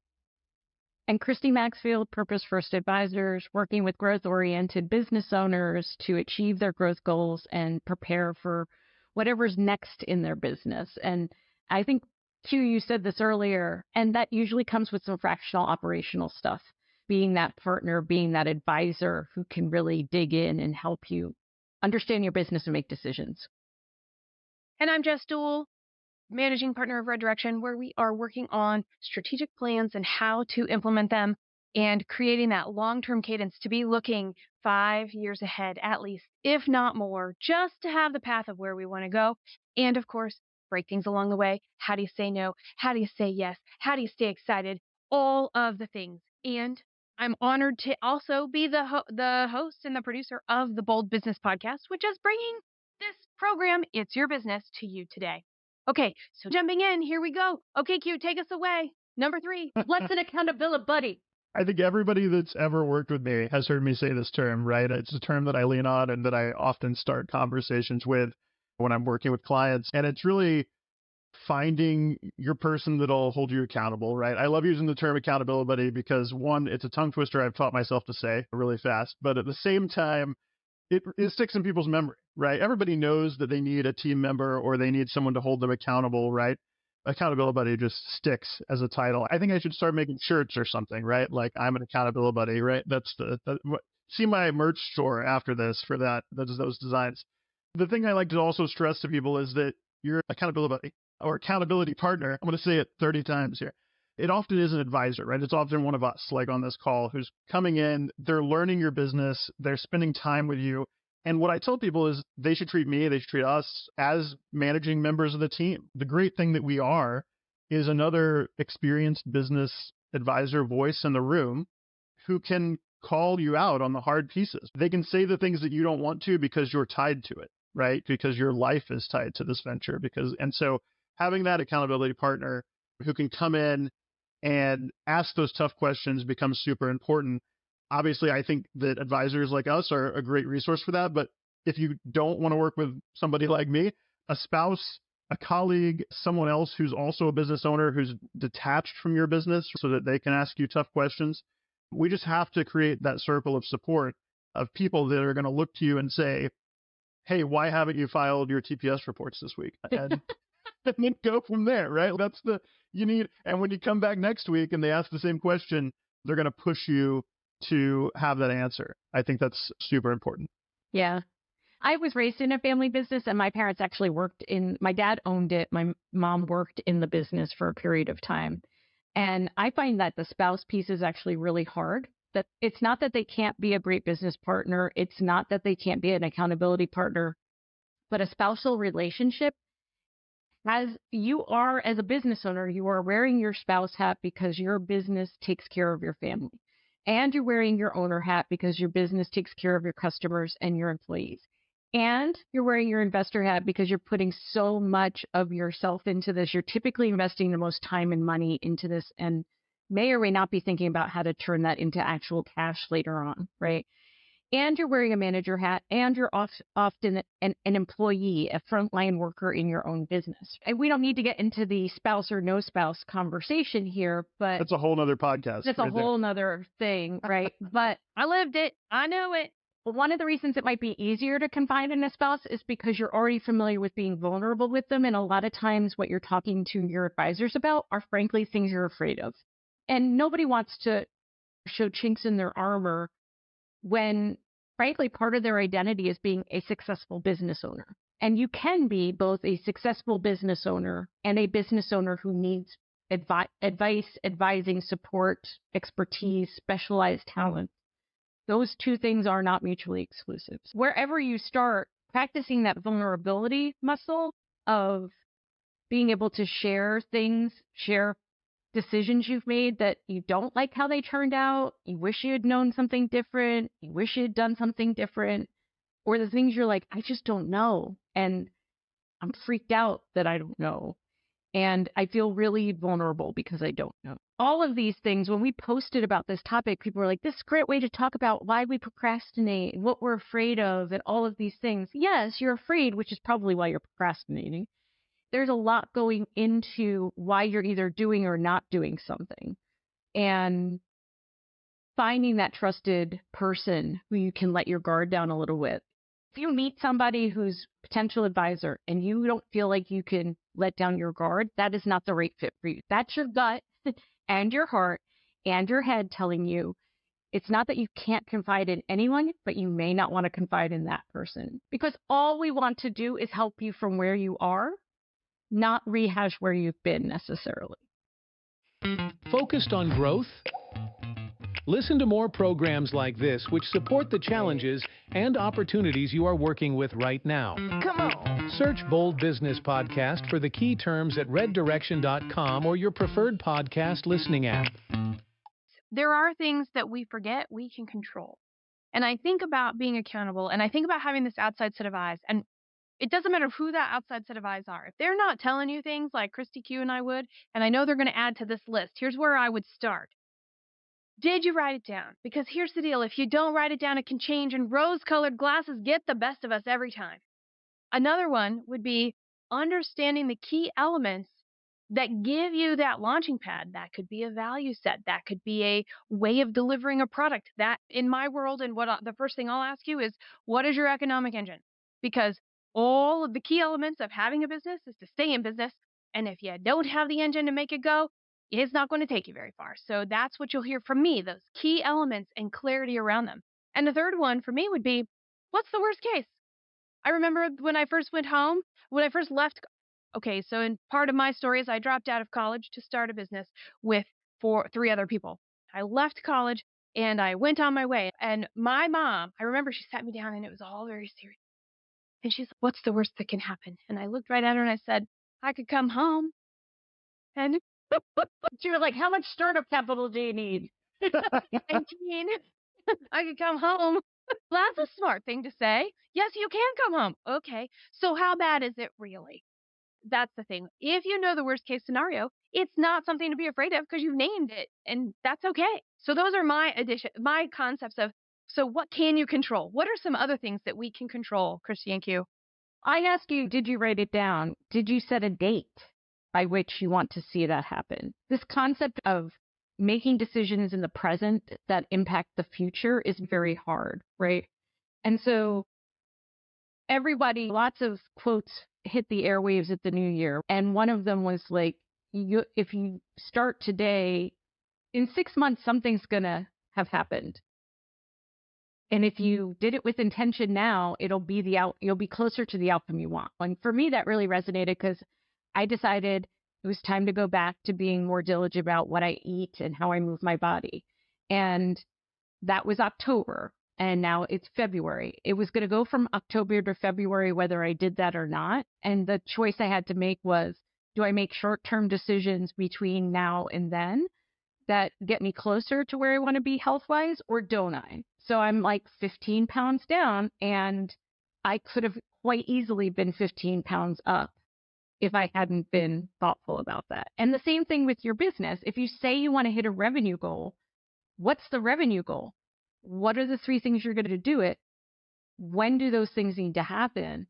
Speaker 1: And Christy Maxfield, Purpose First Advisors, working with growth-oriented business owners to achieve their growth goals and prepare for whatever's next in their business. And I think, Q, you said this earlier, and that usually comes with some fractional operational stuff, being that partner, being that advisor who can really dig in and help you understand your business and make decisions.
Speaker 4: And I'm Jess Dewell, managing partner of Red Direction, where we are working on strategic plans and how to implement them and creating that long-term cadence to be looking 5 years ahead, at least, if not more, just to have the path of where we want to go. And of course, break things along the way. How do you say no? How do you say yes? How do you stay excited? All of the things. And I'm honored to also be the host and the producer of the Bold Business Podcast, which is bringing this program, It's Your Business, to you today. Okay, so jumping in, here we go. Okay, Q, take us away. Number 3.
Speaker 1: What's an accountability buddy?
Speaker 2: I think everybody that's ever worked with me has heard me say this term, right? It's a term that I lean on and that I often start conversations with when I'm working with clients. And it's really finding your person that'll hold you accountable, right? I love using the term accountability buddy because, one, it's a tongue twister I've taught myself to say really fast. But at the same time, it sticks in people's memory, right? Everybody knows that they need a team member or they need someone to hold them accountable, right? Accountability buddy just sticks as a title. I think I should start making shirts or something, right? Like, I'm an accountability buddy, right? See my merch store after this for those designs. The thing I like to also stress to people is that your accountability buddy or accountability partner, I'm going to say it 30 times here, it often is an advisor, right? It's often one of us, like on this call, who's coming in, they're learning your business, they're spending time with you. And what I tell people is they should treat me, they should treat us as managing members of the team. The great thing that we are is another experienced business advisor voice in the room who can call you out on the hard pieces. They can say the things that you don't want to because you're tied to it, right? Because your life is tied to this venture. And so having that accountability partner who can come in and ask those tough questions becomes super important. Obviously, I think that advisors like us are a great resource for that. But if you don't want to work with somebody like me, a spouse, a colleague, someone else who's also a business owner who's detached from your business so that they can ask you tough questions, we just have to create that circle of support of people that are going to look to you and say, hey, why haven't you filed your TPS reports this week? And then go from there, right? And when you come back next week and they ask the same question, they're going to push you to have that answer. I think that's super important.
Speaker 1: Yeah. I was raised in a family business and my parents actually my dad owned it. My mom worked in the business for a period of time. And I find that the spouse piece is actually really hard. That it's not that they can't be a great business partner. It's not that they can't be an accountability partner, but a spousal relationship, as a business owner, you are wearing your spouse hat because your business takes care of your family. And you're wearing your owner hat because your business takes care of your customers and your employees. And you're wearing your investor hat because you're putting so much of yourself into this. You're typically investing the most time and money into this and may or may not be thinking about how to turn that into actual cash later on, right? And you're wearing a manager hat, and you're often an employee, a frontline worker in your own business. And we don't need to get into the spouse or no spouse conversation here, but
Speaker 2: that's a whole nother podcast.
Speaker 1: That's a whole nother thing, right? But
Speaker 4: I lived it. I know it.
Speaker 1: But one of the reasons it might be easier to confide in a spouse is because you're already familiar with being vulnerable with them. And a lot of times what you're talking to your advisors about are frankly things you're afraid of. And nobody wants to show chinks in their armor when frankly, part of their identity is being a successful business owner. And you can be both a successful business owner and a business owner who needs advice, advising, support, expertise, specialized talent. Those two things are not mutually exclusive. Wherever you start practicing that vulnerability muscle of being able to share things, share decisions you've made that you don't like how they turned out, you wish you had known something different, you wish you had done something different, or the things you're like, I just don't know. And I'm freaked out that I don't know. And I feel really vulnerable because I don't know. All of these things, when we posted about this topic, people were like, this is a great way to talk about why we procrastinate and what we're afraid of and all of these things. Yes, you're afraid, which is probably why you're procrastinating. There's a lot going into why you're either doing or not doing something. And finding that trusted person who you can let your guard down a little with. If you meet somebody who's a potential advisor and you don't feel like you can let down your guard, that is not the right fit for you. That's your gut and your heart and your head telling you it's not that you can't confide in anyone, but you may not want to confide in that person. Because all we want to do is help you from where you are, not rehash where you've been necessarily.
Speaker 3: Focused on growth? Listen to more programs like this which support the challenges and opportunities you are working with right now.
Speaker 5: Come on.
Speaker 3: Search Bold Business Podcast for the key terms at reddirection.com or your preferred podcast listening app.
Speaker 4: There are things that we forget we can control. And I think about being accountable, and I think about having this outside set of eyes. And it doesn't matter who that outside set of eyes are. If they're not telling you things like Christy Q and I would, and I know they're going to add to this list, here's where I would start. Did you write it down? Because here's the deal. If you don't write it down, it can change, and rose-colored glasses get the best of us every time. Another one would be understanding the key elements that give you that launching pad. That could be a value set. That could be a way of delivering a product. That, in my world, and the first thing I'll ask you is, what is your economic engine? Because all of the key elements of having a business is to stay in business. And if you don't have the engine to make it go, it's not going to take you very far. So that's what you'll hear from me, those key elements and clarity around them. And the third one for me would be, what's the worst case? I remember when I first went home, when I first left. Okay, so in part of my story is I dropped out of college to start a business with three other people. I left college and I went on my way. And my mom, I remember she sat me down and it was all very serious. And she's like, what's the worst that can happen? And I looked right at her and I said, I could come home. And
Speaker 1: she was like, how much startup capital do you need?
Speaker 4: 19. I could come home. That's a smart thing to say. Yes, you can come home. Okay. So how bad is it really? That's the thing. If you know the worst case scenario, it's not something to be afraid of because you've named it, and that's okay. So those are my concepts of, so what can you control? What are some other things that we can control, Christy and Q?
Speaker 1: I ask you, did you write it down? Did you set a date by which you want to see that happen? This concept of making decisions in the present that impact the future is very hard, right? And so everybody, lots of quotes hit the airwaves at the new year. And one of them was like, if you start today, in 6 months, something's going to have happened. And if you did it with intention now, you'll be closer to the outcome you want. And for me, that really resonated because I decided it was time to go back to being more diligent about what I eat and how I move my body. And that was October. And now it's February. It was going to go from October to February, whether I did that or not. And the choice I had to make was, do I make short-term decisions between now and then that get me closer to where I want to be health-wise, or don't I? So I'm like 15 pounds down, and I could have quite easily been 15 pounds up if I hadn't been thoughtful about that. And the same thing with your business. If you say you want to hit a revenue goal, what's the revenue goal? What are the 3 things you're going to do it? When do those things need to happen?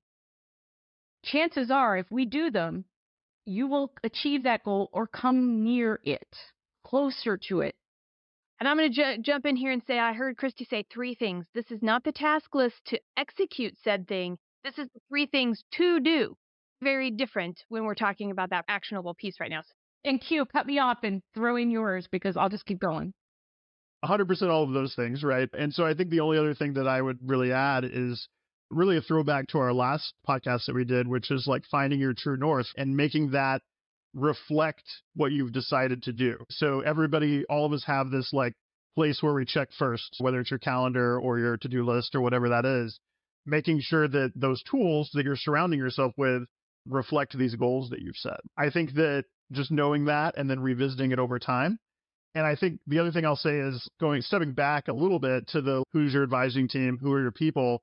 Speaker 1: Chances are, if we do them, you will achieve that goal or come near it, closer to it.
Speaker 4: And I'm going to jump in here and say, I heard Christy say 3 things. This is not the task list to execute said thing. This is the 3 things to do. Very different when we're talking about that actionable piece right now.
Speaker 1: And Q, cut me off and throw in yours because I'll just keep going.
Speaker 2: 100% all of those things, right? And so I think the only other thing that I would really add is really a throwback to our last podcast that we did, which is like finding your true north and making that reflect what you've decided to do. So everybody, all of us have this like place where we check first, whether it's your calendar or your to-do list or whatever that is, making sure that those tools that you're surrounding yourself with reflect these goals that you've set. I think that just knowing that and then revisiting it over time. And I think the other thing I'll say is stepping back a little bit to the who's your advising team, who are your people.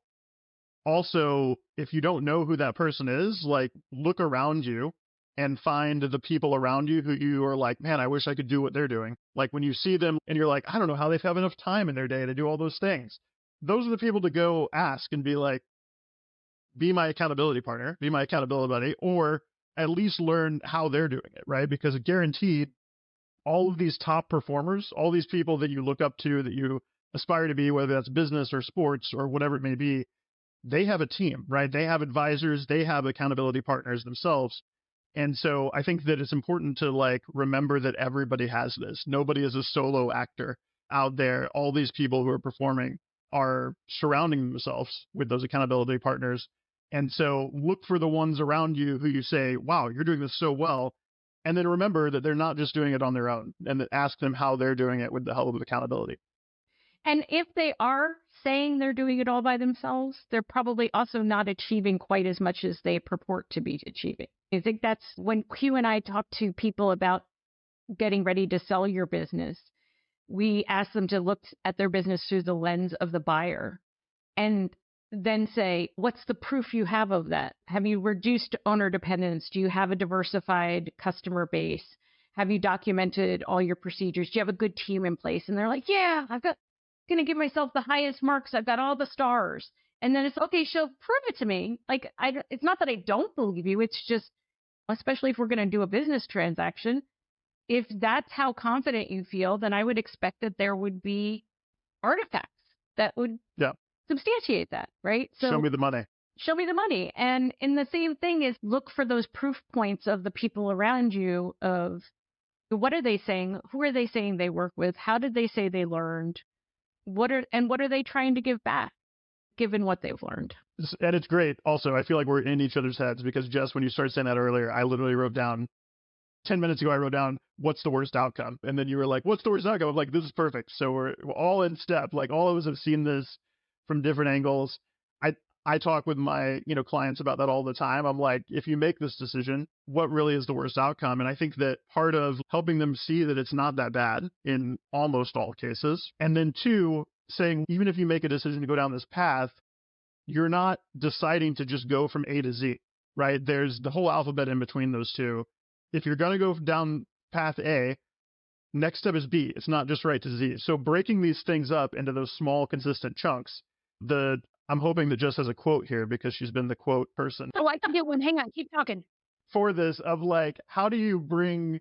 Speaker 2: Also, if you don't know who that person is, like look around you and find the people around you who you are like, man, I wish I could do what they're doing. Like when you see them and you're like, I don't know how they have enough time in their day to do all those things. Those are the people to go ask and be like, be my accountability partner, be my accountability buddy, or at least learn how they're doing it, right? Because guaranteed, all of these top performers, all these people that you look up to, that you aspire to be, whether that's business or sports or whatever it may be, they have a team, right? They have advisors, they have accountability partners themselves. And so I think that it's important to like remember that everybody has this. Nobody is a solo actor out there. All these people who are performing are surrounding themselves with those accountability partners. And so look for the ones around you who you say, wow, you're doing this so well. And then remember that they're not just doing it on their own, and that ask them how they're doing it with the help of accountability.
Speaker 1: And if they are saying they're doing it all by themselves, they're probably also not achieving quite as much as they purport to be achieving. I think that's when Q and I talk to people about getting ready to sell your business, we ask them to look at their business through the lens of the buyer and then say, what's the proof you have of that? Have you reduced owner dependence? Do you have a diversified customer base? Have you documented all your procedures? Do you have a good team in place? And they're like, yeah, going to give myself the highest marks. I've got all the stars. And then it's okay, prove it to me. Like, it's not that I don't believe you. It's just, especially if we're going to do a business transaction, if that's how confident you feel, then I would expect that there would be artifacts that would substantiate that, right? So
Speaker 2: show me the money.
Speaker 1: Show me the money. And in the same thing is look for those proof points of the people around you of what are they saying? Who are they saying they work with? How did they say they learned? What are they trying to give back given what they've learned?
Speaker 2: And it's great. Also, I feel like we're in each other's heads because Jess, when you started saying that earlier, I literally wrote down 10 minutes ago, I wrote down, what's the worst outcome? And then you were like, what's the worst outcome? I'm like, this is perfect. So we're all in step. Like all of us have seen this from different angles. I talk with my, clients about that all the time. I'm like, if you make this decision, what really is the worst outcome? And I think that part of helping them see that it's not that bad in almost all cases. And then two, saying, even if you make a decision to go down this path, you're not deciding to just go from A to Z, right? There's the whole alphabet in between those two. If you're going to go down path A, next step is B. It's not just right to Z. So breaking these things up into those small, consistent chunks, I'm hoping that Jess has a quote here because she's been the quote person.
Speaker 4: Oh, I can get one. Hang on. Keep talking.
Speaker 2: For this of like, how do you bring,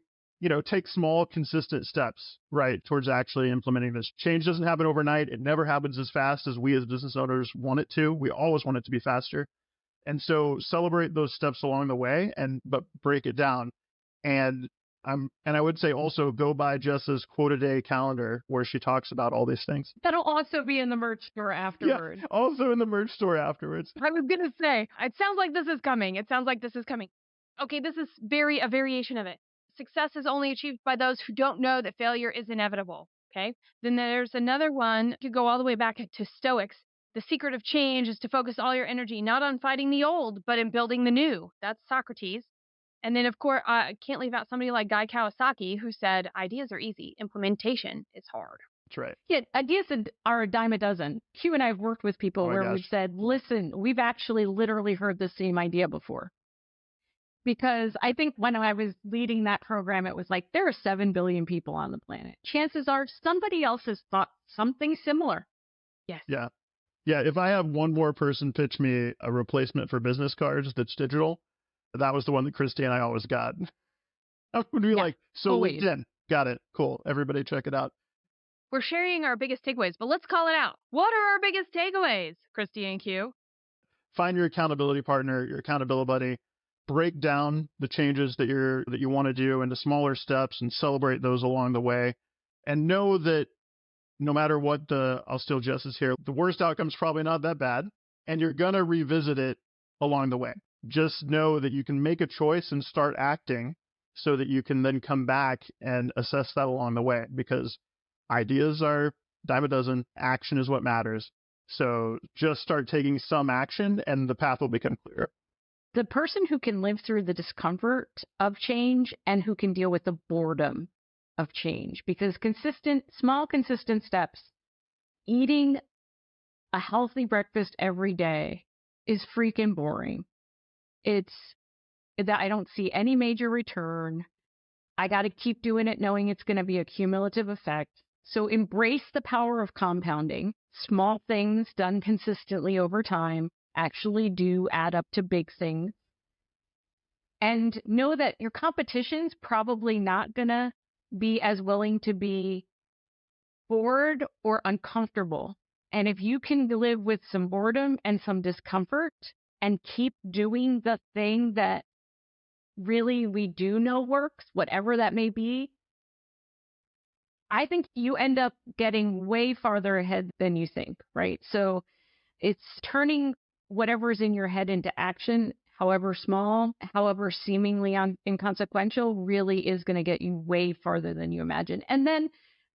Speaker 2: take small, consistent steps, right, towards actually implementing this? Change doesn't happen overnight. It never happens as fast as we as business owners want it to. We always want it to be faster. And so celebrate those steps along the way, but break it down. And I would say also go by Jess's quote a day calendar where she talks about all these things.
Speaker 1: That'll also be in the merch store afterward.
Speaker 2: Yeah, also in the merch store afterwards.
Speaker 4: I was going to say, it sounds like this is coming. Okay, this is a variation of it. Success is only achieved by those who don't know that failure is inevitable. Okay. Then there's another one. You could go all the way back to Stoics. The secret of change is to focus all your energy, not on fighting the old, but in building the new. That's Socrates. And then, of course, I can't leave out somebody like Guy Kawasaki, who said, ideas are easy. Implementation is hard.
Speaker 2: That's right.
Speaker 1: Yeah, ideas are a dime a dozen. Q and I have worked with people where we've said, listen, we've actually literally heard the same idea before. Because I think when I was leading that program, it was like, there are 7 billion people on the planet. Chances are somebody else has thought something similar. Yes.
Speaker 2: Yeah. Yeah. If I have one more person pitch me a replacement for business cards that's digital, that was the one that Christy and I always got. I would be like, so
Speaker 1: always.
Speaker 2: LinkedIn, got it. Cool. Everybody check it out.
Speaker 4: We're sharing our biggest takeaways, but let's call it out. What are our biggest takeaways, Christy and Q?
Speaker 2: Find your accountability partner, your accountability buddy. Break down the changes that you want to do into smaller steps and celebrate those along the way. And know that no matter what I'll steal Jess's here, the worst outcome's probably not that bad, and you're going to revisit it along the way. Just know that you can make a choice and start acting so that you can then come back and assess that along the way, because ideas are dime a dozen. Action is what matters. So just start taking some action and the path will become clearer.
Speaker 1: The person who can live through the discomfort of change and who can deal with the boredom of change, because small consistent steps, eating a healthy breakfast every day is freaking boring. It's that I don't see any major return. I got to keep doing it knowing it's going to be a cumulative effect. So embrace the power of compounding. Small things done consistently over time actually do add up to big things. And know that your competition's probably not going to be as willing to be bored or uncomfortable. And if you can live with some boredom and some discomfort and keep doing the thing that really we do know works, whatever that may be, I think you end up getting way farther ahead than you think, right? So it's turning whatever's in your head into action, however small, however seemingly inconsequential, really is going to get you way farther than you imagine. And then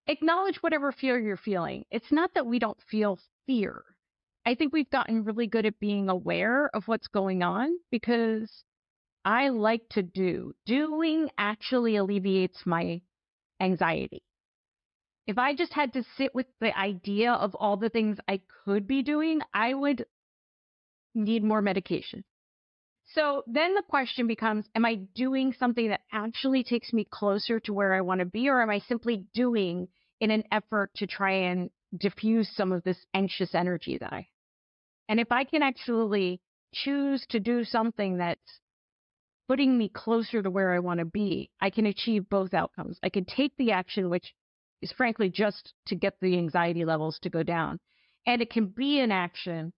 Speaker 1: acknowledge whatever fear you're feeling. It's not that we don't feel fear. I think we've gotten really good at being aware of what's going on, because I like to do. Doing actually alleviates my anxiety. If I just had to sit with the idea of all the things I could be doing, I would need more medication. So then the question becomes, am I doing something that actually takes me closer to where I want to be, or am I simply doing in an effort to try and diffuse some of this anxious energy that I have? And if I can actually choose to do something that's putting me closer to where I want to be, I can achieve both outcomes. I can take the action, which is frankly just to get the anxiety levels to go down. And it can be an action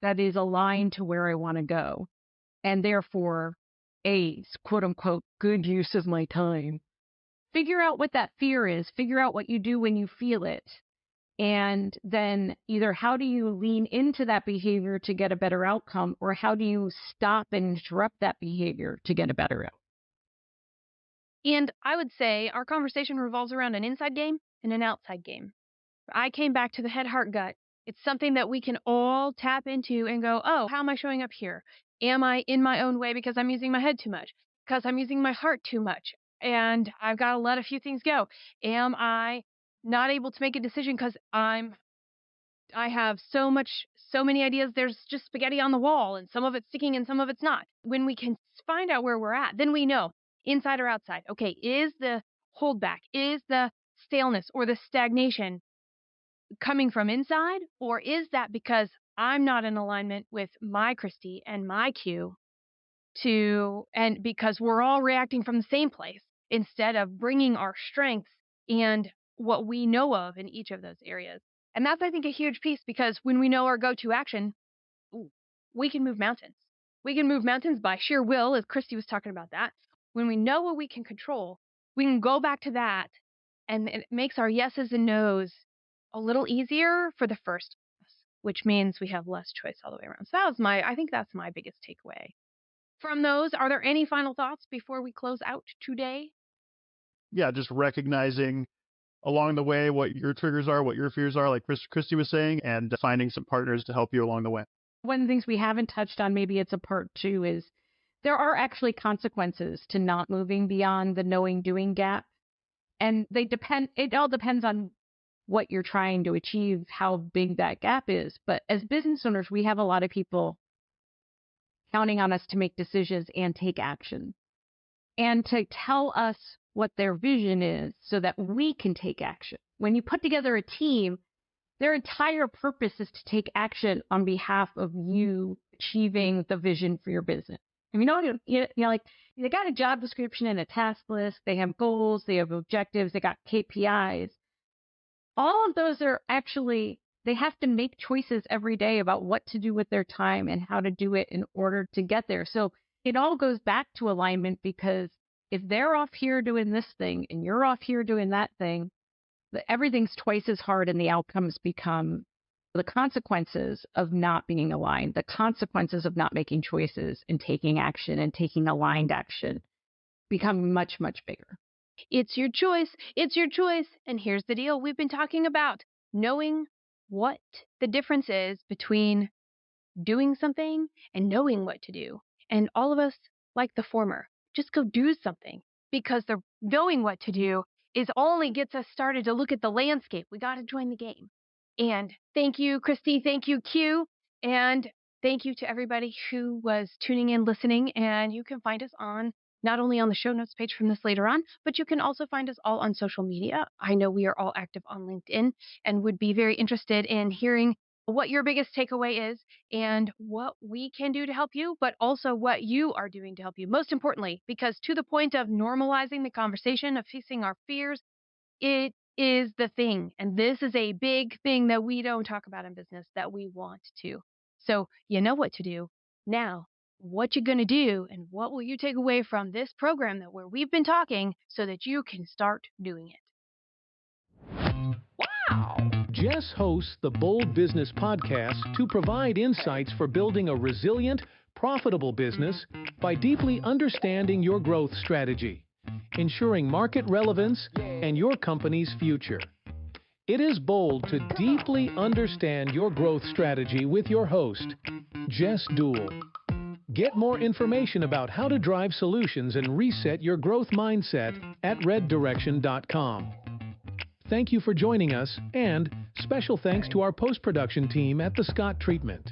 Speaker 1: that is aligned to where I want to go, and therefore a quote unquote good use of my time. Figure out what that fear is, figure out what you do when you feel it, and then either how do you lean into that behavior to get a better outcome, or how do you stop and interrupt that behavior to get a better outcome.
Speaker 4: And I would say our conversation revolves around an inside game and an outside game. I came back to the head, heart, gut. It's something that we can all tap into and go, oh, how am I showing up here? Am I in my own way because I'm using my head too much? Because I'm using my heart too much? And I've got to let a few things go. Am I not able to make a decision because I have so many ideas, there's just spaghetti on the wall, and some of it's sticking and some of it's not. When we can find out where we're at, then we know, inside or outside. Okay, is the holdback, is the staleness or the stagnation coming from inside, or is that because I'm not in alignment with my Christy and my Q and because we're all reacting from the same place instead of bringing our strengths and what we know of in each of those areas. And that's, I think, a huge piece, because when we know our go-to action, we can move mountains. We can move mountains by sheer will, as Christy was talking about that. When we know what we can control, we can go back to that, and it makes our yeses and nos a little easier for the first of us, which means we have less choice all the way around. So I think that's my biggest takeaway. From those, are there any final thoughts before we close out today?
Speaker 2: Yeah, just recognizing along the way what your triggers are, what your fears are, like Christy was saying, and finding some partners to help you along the way.
Speaker 1: One of the things we haven't touched on, maybe it's a part two, is there are actually consequences to not moving beyond the knowing-doing gap. And it all depends on what you're trying to achieve, how big that gap is. But as business owners, we have a lot of people counting on us to make decisions and take action, and to tell us what their vision is so that we can take action. When you put together a team, their entire purpose is to take action on behalf of you achieving the vision for your business. And like they got a job description and a task list, they have goals, they have objectives, they got KPIs. All of those are actually, they have to make choices every day about what to do with their time and how to do it in order to get there. So it all goes back to alignment, because if they're off here doing this thing and you're off here doing that thing, everything's twice as hard and the outcomes become the consequences of not being aligned, the consequences of not making choices and taking action and taking aligned action become much, much bigger.
Speaker 4: It's your choice. It's your choice. And here's the deal we've been talking about: knowing what the difference is between doing something and knowing what to do. And all of us like the former. Just go do something, because the knowing what to do is only gets us started to look at the landscape. We got to join the game. And thank you, Christy. Thank you, Q. And thank you to everybody who was tuning in, listening. And you can find us on not only on the show notes page from this later on, but you can also find us all on social media. I know we are all active on LinkedIn and would be very interested in hearing what your biggest takeaway is and what we can do to help you, but also what you are doing to help you. Most importantly, because to the point of normalizing the conversation of facing our fears, it is the thing. And this is a big thing that we don't talk about in business that we want to. So you know what to do. Now, what you're going to do and what will you take away from this program that where we've been talking so that you can start doing it.
Speaker 3: Wow! Jess hosts the Bold Business Podcast to provide insights for building a resilient, profitable business by deeply understanding your growth strategy, ensuring market relevance and your company's future. It is bold to deeply understand your growth strategy with your host, Jess Dewell. Get more information about how to drive solutions and reset your growth mindset at reddirection.com. Thank you for joining us, and special thanks to our post-production team at The Scott Treatment.